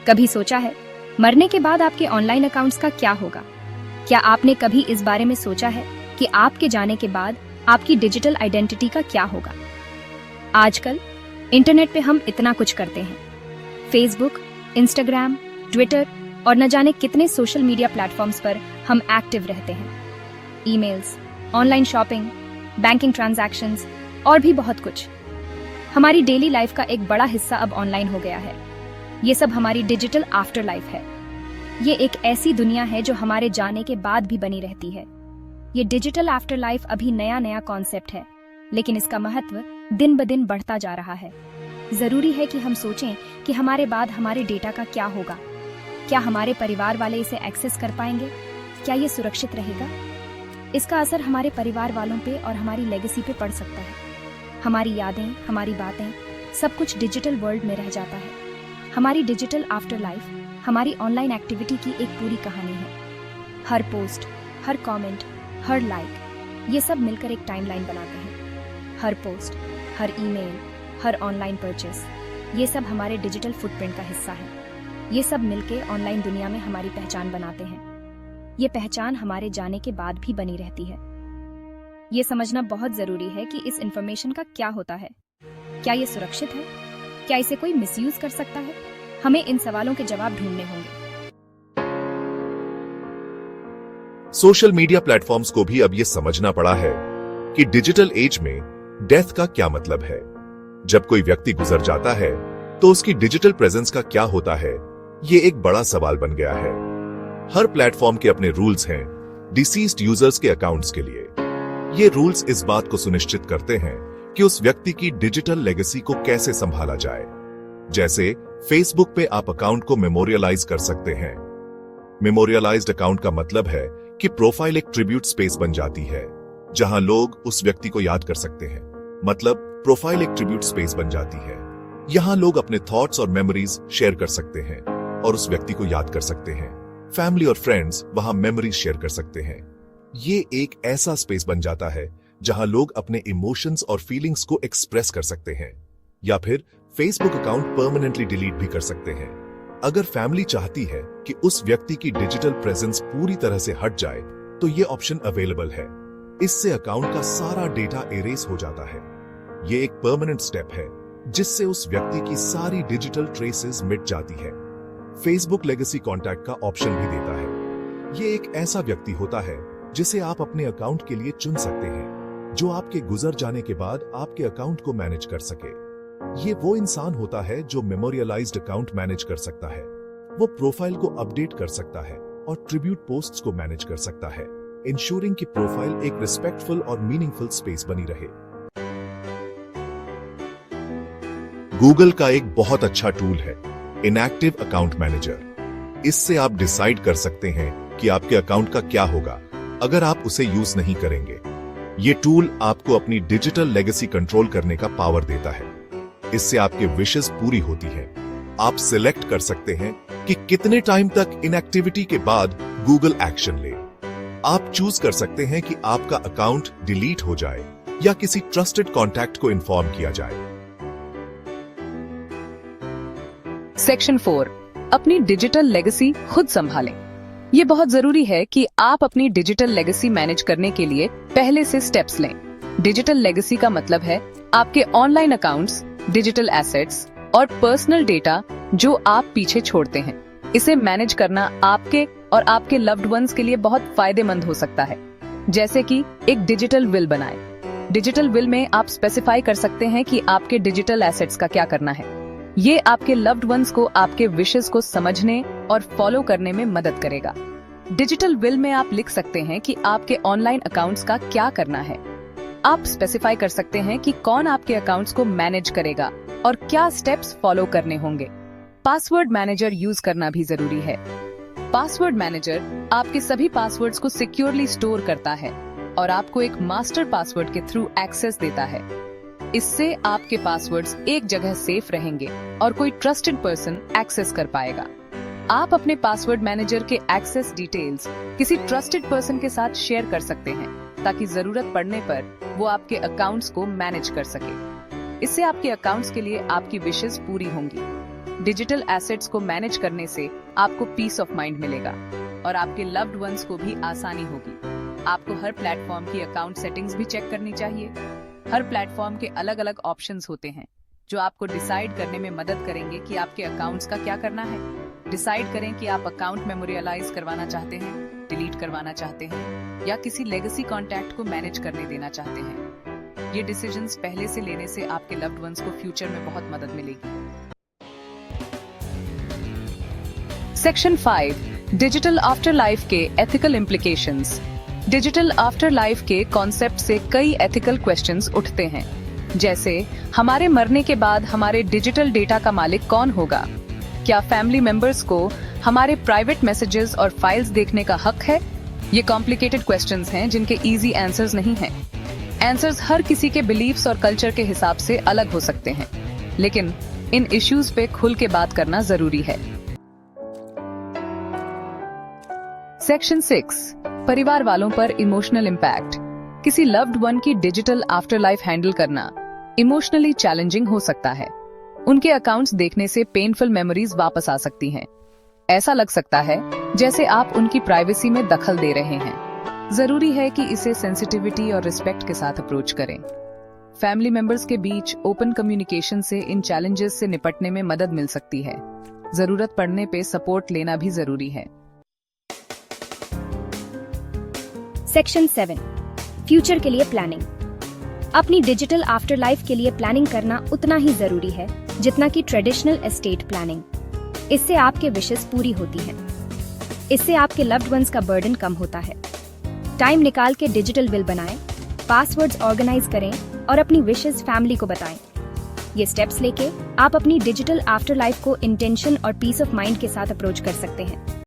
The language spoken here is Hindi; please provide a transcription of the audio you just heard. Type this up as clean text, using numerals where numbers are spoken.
कभी सोचा है मरने के बाद आपके ऑनलाइन अकाउंट्स का क्या होगा? क्या आपने कभी इस बारे में सोचा है कि आपके जाने के बाद आपकी डिजिटल आइडेंटिटी का क्या होगा? आजकल इंटरनेट पे हम इतना कुछ करते हैं। फेसबुक, इंस्टाग्राम, ट्विटर और न जाने कितने सोशल मीडिया प्लेटफॉर्म्स पर हम एक्टिव रहते हैं। Emails, online shopping, banking transactions और भी बहुत कुछ। हमारी डेली लाइफ का एक बड़ा हिस्सा अब ऑनलाइन हो गया है। ये सब हमारी डिजिटल आफ्टर लाइफ है। ये एक ऐसी दुनिया है जो हमारे जाने के बाद भी बनी रहती है। ये डिजिटल आफ्टर लाइफ अभी नया कॉन्सेप्ट है, लेकिन इसका महत्व दिन ब दिन बढ़ता जा रहा है। जरूरी है कि हम सोचें कि हमारे बाद हमारे डेटा का क्या होगा। क्या हमारे परिवार वाले इसे एक्सेस कर पाएंगे? क्या ये सुरक्षित रहेगा? इसका असर हमारे परिवार वालों पे और हमारी लेगेसी पे पड़ सकता है। हमारी यादें, हमारी बातें, सब कुछ डिजिटल वर्ल्ड में रह जाता है। हमारी डिजिटल आफ्टर लाइफ हमारी ऑनलाइन एक्टिविटी की एक पूरी कहानी है। हर पोस्ट, हर कमेंट, हर लाइक, ये सब मिलकर एक टाइमलाइन बनाते हैं। हर पोस्ट, हर ईमेल, हर ऑनलाइन परचेस, ये सब हमारे डिजिटल फुटप्रिंट का हिस्सा है। ये सब मिलके ऑनलाइन दुनिया में हमारी पहचान बनाते हैं। ये पहचान हमारे जाने के बाद भी बनी रहती है। ये समझना बहुत जरूरी है कि इस इंफॉर्मेशन का क्या होता है। क्या ये सुरक्षित है? क्या इसे कोई मिसयूज कर सकता है? हमें इन सवालों के जवाब ढूंढने होंगे। सोशल मीडिया प्लेटफॉर्म्स को भी अब यह समझना पड़ा है कि डिजिटल एज में डेथ का क्या मतलब है। जब कोई व्यक्ति गुजर जाता है तो उसकी डिजिटल प्रेजेंस का क्या होता है, ये एक बड़ा सवाल बन गया है। हर प्लेटफॉर्म के अपने रूल्स हैं डिसीज्ड यूजर्स के अकाउंट्स के लिए। ये रूल्स इस बात को सुनिश्चित करते हैं कि उस व्यक्ति की डिजिटल लेगेसी को कैसे संभाला जाए। जैसे फेसबुक पे आप अकाउंट को मेमोरियलाइज कर सकते हैं। मेमोरियलाइज्ड अकाउंट का मतलब है कि प्रोफाइल एक ट्रिब्यूट स्पेस बन जाती है जहां लोग उस व्यक्ति को याद कर सकते हैं। मतलब प्रोफाइल एक ट्रिब्यूट स्पेस बन जाती है, यहां लोग अपने थॉट्स और मेमोरीज शेयर कर सकते हैं और उस व्यक्ति को याद कर सकते हैं। फैमिली और फ्रेंड्स वहां मेमोरीज शेयर कर सकते हैं। ये एक ऐसा स्पेस बन जाता है जहां लोग अपने इमोशंस और फीलिंग्स को एक्सप्रेस कर सकते हैं। या फिर फेसबुक अकाउंट परमानेंटली डिलीट भी कर सकते हैं। अगर फैमिली चाहती है कि उस व्यक्ति की डिजिटल प्रेजेंस पूरी तरह से हट जाए तो ये ऑप्शन अवेलेबल है। इससे अकाउंट का सारा डेटा एरेज हो जाता है। ये एक परमानेंट स्टेप है जिससे उस व्यक्ति की सारी डिजिटल ट्रेसेस मिट जाती है। फेसबुक लेगेसी कॉन्टैक्ट का ऑप्शन भी देता है। ये एक ऐसा व्यक्ति होता है जिसे आप अपने अकाउंट के लिए चुन सकते हैं, जो आपके गुजर जाने के बाद आपके अकाउंट को मैनेज कर सके। ये वो इंसान होता है जो मेमोरियलाइज्ड अकाउंट मैनेज कर सकता है। वो प्रोफाइल को अपडेट कर सकता है और ट्रिब्यूट पोस्ट्स को मैनेज कर सकता है, इंश्योरिंग कि प्रोफाइल एक रिस्पेक्टफुल और मीनिंगफुल स्पेस बनी रहे। गूगल का एक बहुत अच्छा टूल है इनएक्टिव अकाउंट मैनेजर। इससे आप डिसाइड कर सकते हैं कि आपके अकाउंट का क्या होगा अगर आप उसे यूज नहीं करेंगे। ये टूल आपको अपनी डिजिटल लेगेसी कंट्रोल करने का पावर देता है। इससे आपके विशेस पूरी होती है। आप सिलेक्ट कर सकते हैं कि कितने टाइम तक इनएक्टिविटी के बाद गूगल एक्शन ले। आप चूज कर सकते हैं कि आपका अकाउंट डिलीट हो जाए या किसी ट्रस्टेड कॉन्टैक्ट को इन्फॉर्म किया जाए। सेक्शन 4, अपनी डिजिटल लेगेसी खुद संभालें। ये बहुत जरूरी है कि आप अपनी डिजिटल लेगेसी मैनेज करने के लिए पहले से स्टेप्स लें। डिजिटल लेगेसी का मतलब है आपके ऑनलाइन अकाउंट्स, डिजिटल एसेट्स और पर्सनल डेटा जो आप पीछे छोड़ते हैं। इसे मैनेज करना आपके और आपके लव्ड वंस के लिए बहुत फायदेमंद हो सकता है। जैसे कि एक डिजिटल विल बनाएं। डिजिटल विल में आप स्पेसिफाई कर सकते हैं कि आपके डिजिटल एसेट्स का क्या करना है। ये आपके लव्ड वंस को आपके विशेस को समझने और फॉलो करने में मदद करेगा। डिजिटल विल में आप लिख सकते हैं कि आपके ऑनलाइन अकाउंट्स का क्या करना है। आप स्पेसिफाई कर सकते हैं कि कौन आपके अकाउंट्स को मैनेज करेगा और क्या स्टेप्स फॉलो करने होंगे। पासवर्ड मैनेजर यूज करना भी जरूरी है। पासवर्ड मैनेजर आपके सभी पासवर्ड्स को सिक्योरली स्टोर करता है और आपको एक मास्टर पासवर्ड के थ्रू एक्सेस देता है। इससे आपके पासवर्ड्स एक जगह सेफ रहेंगे और कोई ट्रस्टेड पर्सन एक्सेस कर पाएगा। आप अपने पासवर्ड मैनेजर के एक्सेस डिटेल्स किसी ट्रस्टेड पर्सन के साथ शेयर कर सकते हैं ताकि जरूरत पड़ने पर वो आपके अकाउंट्स को मैनेज कर सके। इससे आपके अकाउंट्स के लिए आपकी विशेस पूरी होंगी। डिजिटल एसेट्स को मैनेज करने से आपको पीस ऑफ माइंड मिलेगा और आपके लव्ड वंस को भी आसानी होगी। आपको हर प्लेटफॉर्म की अकाउंट सेटिंग्स भी चेक करनी चाहिए। हर प्लेटफॉर्म के अलग अलग ऑप्शंस होते हैं जो आपको डिसाइड करने में मदद करेंगे कि आपके अकाउंट्स का क्या करना है। डिसाइड करें कि आप अकाउंट मेमोरियलाइज करवाना चाहते हैं, डिलीट करवाना चाहते हैं या किसी लेगेसी कॉन्टैक्ट को मैनेज करने देना चाहते हैं। ये डिसीजंस पहले से लेने से आपके लव्ड वंस को फ्यूचर में बहुत मदद मिलेगी। सेक्शन 5, डिजिटल आफ्टर लाइफ के ethical implications. Digital after life के कॉन्सेप्ट से कई एथिकल क्वेश्चंस उठते हैं, जैसे हमारे मरने के बाद हमारे डिजिटल डेटा का मालिक कौन होगा? क्या फैमिली मेंबर्स को हमारे प्राइवेट मैसेजेस और फाइल्स देखने का हक है? ये कॉम्प्लिकेटेड क्वेश्चंस हैं जिनके इजी आंसर्स नहीं हैं। आंसर्स हर किसी के बिलीफ्स और कल्चर के हिसाब से अलग हो सकते हैं, लेकिन इन इश्यूज पे खुल के बात करना जरूरी है। सेक्शन 6, परिवार वालों पर इमोशनल इम्पैक्ट। किसी लव्ड वन की डिजिटल आफ्टर लाइफ हैंडल करना इमोशनली चैलेंजिंग हो सकता है। उनके अकाउंट्स देखने से पेनफुल मेमोरीज वापस आ सकती हैं। ऐसा लग सकता है जैसे आप उनकी प्राइवेसी में दखल दे रहे हैं। जरूरी है कि इसे सेंसिटिविटी और रिस्पेक्ट के साथ अप्रोच करें। फैमिली मेंबर्स के बीच ओपन कम्युनिकेशन से इन चैलेंजेस से निपटने में मदद मिल सकती है। जरूरत पड़ने पे सपोर्ट लेना भी जरूरी है। सेक्शन 7, फ्यूचर के लिए प्लानिंग। अपनी डिजिटल आफ्टर लाइफ के लिए प्लानिंग करना उतना ही जरूरी है जितना कि ट्रेडिशनल एस्टेट प्लानिंग। इससे आपके विशेस पूरी होती हैं। इससे आपके लव्ड वंस का बर्डन कम होता है। टाइम निकाल के डिजिटल विल बनाएं, पासवर्ड्स ऑर्गेनाइज करें और अपनी विशेस फैमिली को बताएं। ये स्टेप्स लेके आप अपनी डिजिटल आफ्टर लाइफ को इंटेंशन और पीस ऑफ माइंड के साथ अप्रोच कर सकते हैं।